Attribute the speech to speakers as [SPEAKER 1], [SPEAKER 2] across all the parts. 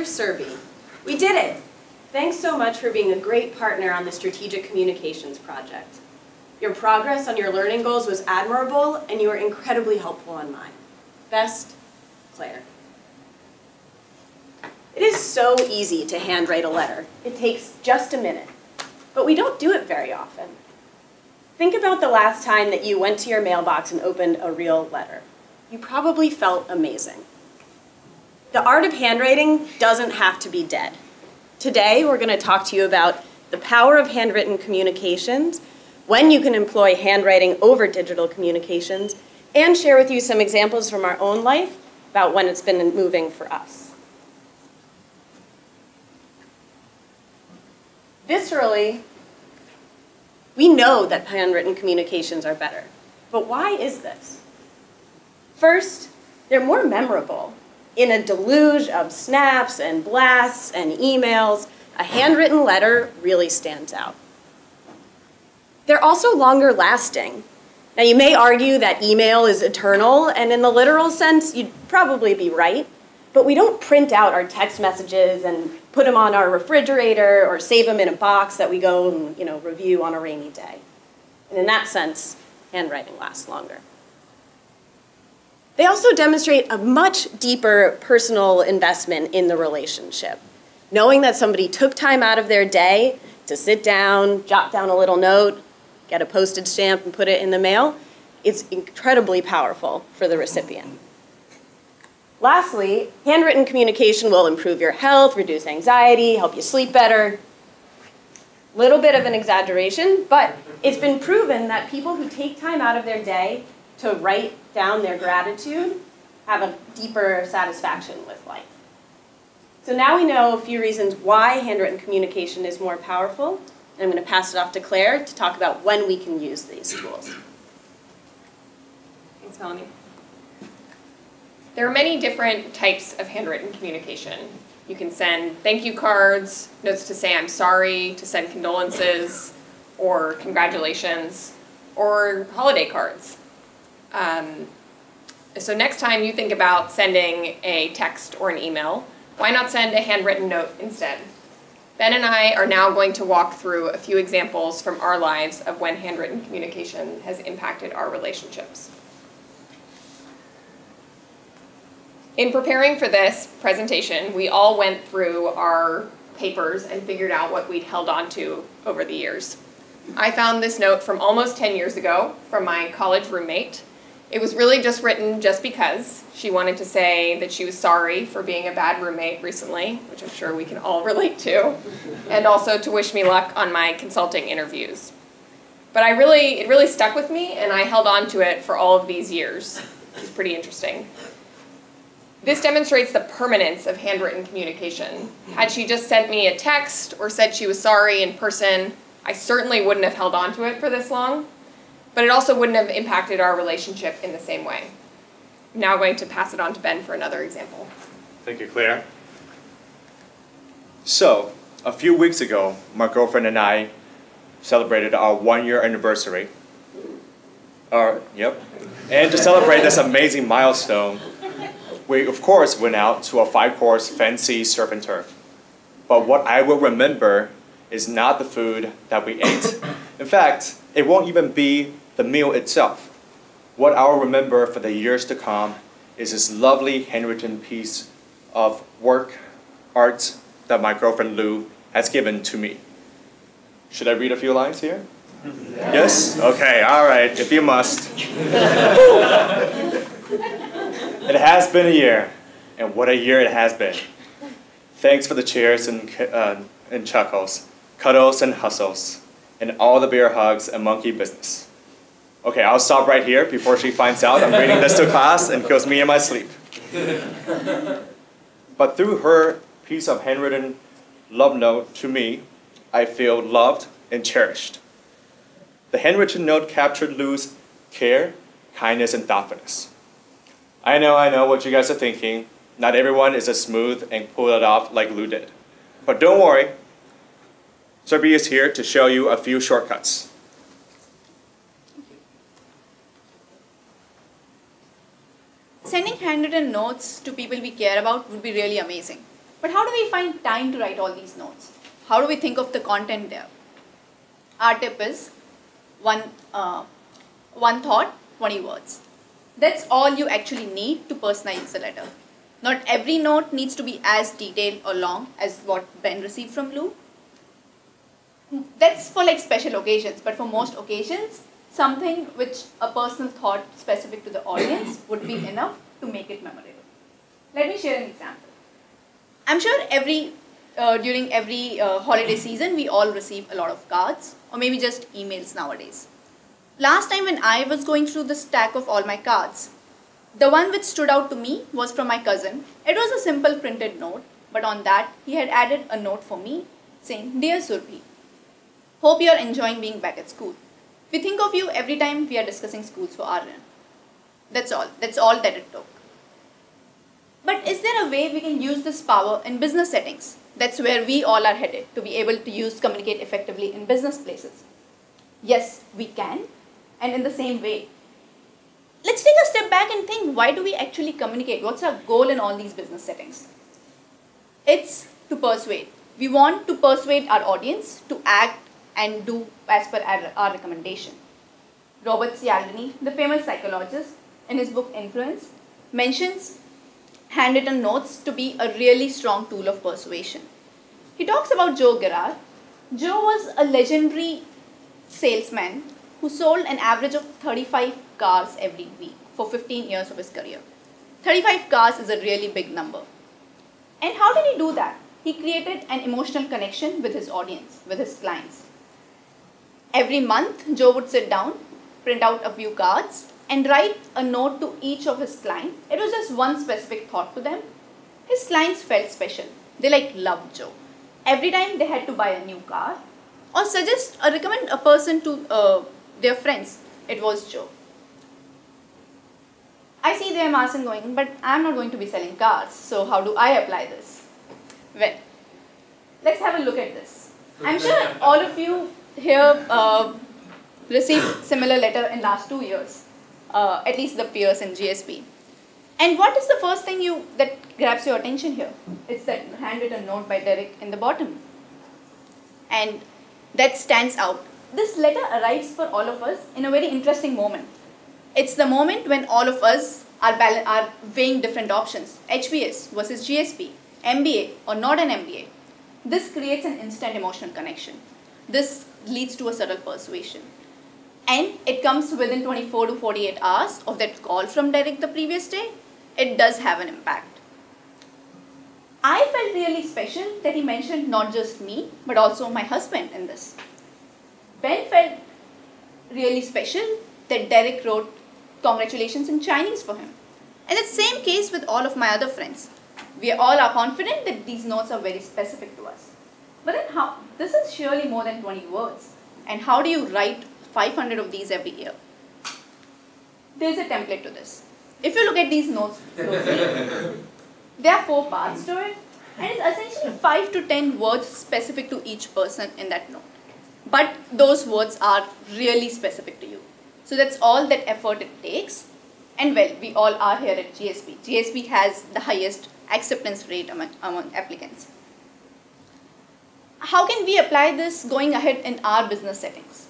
[SPEAKER 1] Surbhi. We did it! Thanks so much for being a great partner on the Strategic Communications Project. Your progress on your learning goals was admirable, and you were incredibly helpful on mine. Best, Claire. It is so easy to handwrite a letter. It takes just a minute. But we don't do it very often. Think about the last time that you went to your mailbox and opened a real letter. You probably felt amazing. The art of handwriting doesn't have to be dead. Today, we're going to talk to you about the power of handwritten communications, when you can employ handwriting over digital communications, and share with you some examples from our own life about when it's been moving for us. Viscerally, we know that handwritten communications are better. But why is this? First, they're more memorable. In a deluge of snaps and blasts and emails, a handwritten letter really stands out. They're also longer lasting. Now, you may argue that email is eternal, and in the literal sense, you'd probably be right. But we don't print out our text messages and put them on our refrigerator or save them in a box that we go and review on a rainy day. And in that sense, handwriting lasts longer. They also demonstrate a much deeper personal investment in the relationship. Knowing that somebody took time out of their day to sit down, jot down a little note, get a postage stamp and put it in the mail, it's incredibly powerful for the recipient. Lastly, handwritten communication will improve your health, reduce anxiety, help you sleep better. Little bit of an exaggeration, but it's been proven that people who take time out of their day to write down their gratitude have a deeper satisfaction with life. So now we know a few reasons why handwritten communication is more powerful. And I'm going to pass it off to Claire to talk about when we can use these tools.
[SPEAKER 2] Thanks, Melanie. There are many different types of handwritten communication. You can send thank you cards, notes to say I'm sorry, to send condolences, or congratulations, or holiday cards. So next time you think about sending a text or an email, why not send a handwritten note instead? Ben and I are now going to walk through a few examples from our lives of when handwritten communication has impacted our relationships. In preparing for this presentation, we all went through our papers and figured out what we'd held on to over the years. I found this note from almost 10 years ago from my college roommate. It was really just written just because she wanted to say that she was sorry for being a bad roommate recently, which I'm sure we can all relate to, and also to wish me luck on my consulting interviews. But it really stuck with me, and I held on to it for all of these years. It's pretty interesting. This demonstrates the permanence of handwritten communication. Had she just sent me a text or said she was sorry in person, I certainly wouldn't have held on to it for this long, but it also wouldn't have impacted our relationship in the same way. I'm now going to pass it on to Ben for another example.
[SPEAKER 3] Thank you, Claire. So, a few weeks ago, my girlfriend and I celebrated our 1-year anniversary. And to celebrate this amazing milestone, we, of course, went out to a 5-course fancy surf and turf. But what I will remember is not the food that we ate. In fact, it won't even be the meal itself. What I'll remember for the years to come is this lovely handwritten piece of work, art, that my girlfriend Lou has given to me. Should I read a few lines here? Yes? Okay, all right, if you must. It has been a year, and what a year it has been. Thanks for the cheers and chuckles, cuddles and hustles, and all the beer hugs and monkey business. Okay, I'll stop right here before she finds out I'm reading this to class and kills me in my sleep. But through her piece of handwritten love note to me, I feel loved and cherished. The handwritten note captured Lou's care, kindness, and thoughtfulness. I know what you guys are thinking. Not everyone is as smooth and pull it off like Lou did. But don't worry, Surbhi is here to show you a few shortcuts.
[SPEAKER 4] Sending handwritten notes to people we care about would be really amazing. But how do we find time to write all these notes? How do we think of the content there? Our tip is one thought, 20 words. That's all you actually need to personalize a letter. Not every note needs to be as detailed or long as what Ben received from Lou. That's for like special occasions, but for most occasions, something which a personal thought specific to the audience would be enough to make it memorable. Let me share an example. I'm sure during every holiday season, we all receive a lot of cards, or maybe just emails nowadays. Last time when I was going through the stack of all my cards, the one which stood out to me was from my cousin. It was a simple printed note, but on that, he had added a note for me saying, "Dear Surbhi, hope you are enjoying being back at school. We think of you every time we are discussing schools for RN." That's all that it took. But is there a way we can use this power in business settings? That's where we all are headed, to be able to communicate effectively in business places. Yes, we can, and in the same way. Let's take a step back and think, why do we actually communicate? What's our goal in all these business settings? It's to persuade. We want to persuade our audience to act and do as per our recommendation. Robert Cialdini, the famous psychologist, in his book Influence, mentions handwritten notes to be a really strong tool of persuasion. He talks about Joe Girard. Joe was a legendary salesman who sold an average of 35 cars every week for 15 years of his career. 35 cars is a really big number. And how did he do that? He created an emotional connection with his audience, with his clients. Every month, Joe would sit down, print out a few cards, and write a note to each of his clients. It was just one specific thought to them. His clients felt special. They loved Joe. Every time they had to buy a new car or suggest or recommend a person to their friends, it was Joe. I see them asking going, but I'm not going to be selling cars, so how do I apply this? Well, let's have a look at this. I'm sure all of you here received similar letter in last 2 years, at least the peers in GSP. And what is the first thing that grabs your attention here? It's that handwritten note by Derek in the bottom. And that stands out. This letter arrives for all of us in a very interesting moment. It's the moment when all of us are weighing different options, HBS versus GSP, MBA or not an MBA. This creates an instant emotional connection. This leads to a subtle persuasion. And it comes within 24 to 48 hours of that call from Derek the previous day. It does have an impact. I felt really special that he mentioned not just me, but also my husband in this. Ben felt really special that Derek wrote congratulations in Chinese for him. And it's the same case with all of my other friends. We all are confident that these notes are very specific to us. But then how? This is surely more than 20 words. And how do you write 500 of these every year? There's a template to this. If you look at these notes closely, there are 4 parts to it. And it's essentially 5 to 10 words specific to each person in that note. But those words are really specific to you. So that's all that effort it takes. And well, we all are here at GSP. GSP has the highest acceptance rate among applicants. How can we apply this going ahead in our business settings?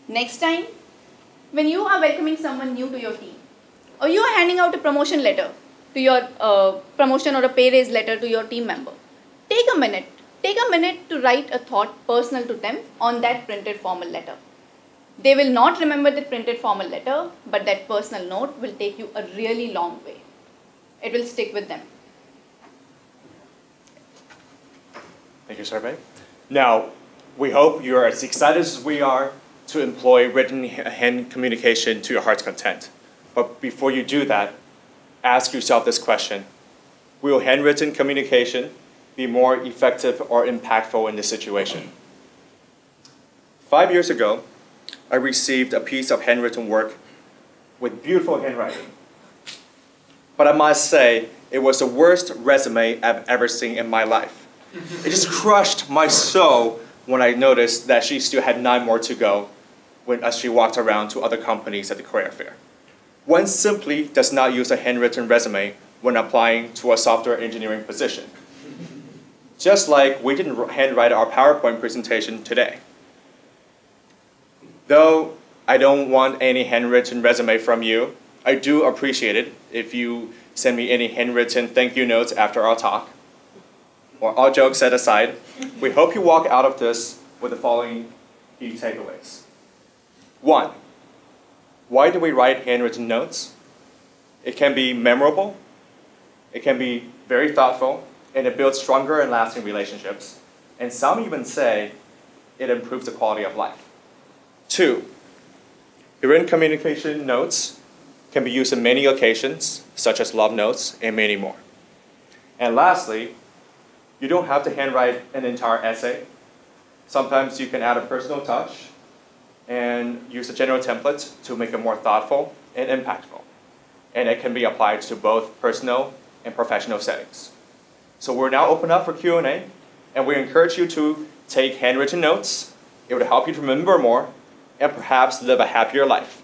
[SPEAKER 4] Next time, when you are welcoming someone new to your team, or you are handing out a promotion letter to your promotion or a pay raise letter to your team member, take a minute to write a thought personal to them on that printed formal letter. They will not remember the printed formal letter, but that personal note will take you a really long way. It will stick with them.
[SPEAKER 3] Thank you, Surbhi. Now, we hope you're as excited as we are to employ written hand communication to your heart's content. But before you do that, ask yourself this question. Will handwritten communication be more effective or impactful in this situation? 5 years ago, I received a piece of handwritten work with beautiful handwriting. But I must say, it was the worst resume I've ever seen in my life. It just crushed my soul when I noticed that she still had 9 more to go as she walked around to other companies at the career fair. One simply does not use a handwritten resume when applying to a software engineering position. just like we didn't handwrite our PowerPoint presentation today. Though I don't want any handwritten resume from you, I do appreciate it if you send me any handwritten thank you notes after our talk. Or all jokes set aside, we hope you walk out of this with the following key takeaways. 1, why do we write handwritten notes? It can be memorable, it can be very thoughtful, and it builds stronger and lasting relationships. And some even say it improves the quality of life. 2, written communication notes can be used in many occasions, such as love notes and many more. And lastly, you don't have to handwrite an entire essay. Sometimes you can add a personal touch and use a general template to make it more thoughtful and impactful. And it can be applied to both personal and professional settings. So we're now open up for Q&A, and we encourage you to take handwritten notes. It would help you to remember more and perhaps live a happier life.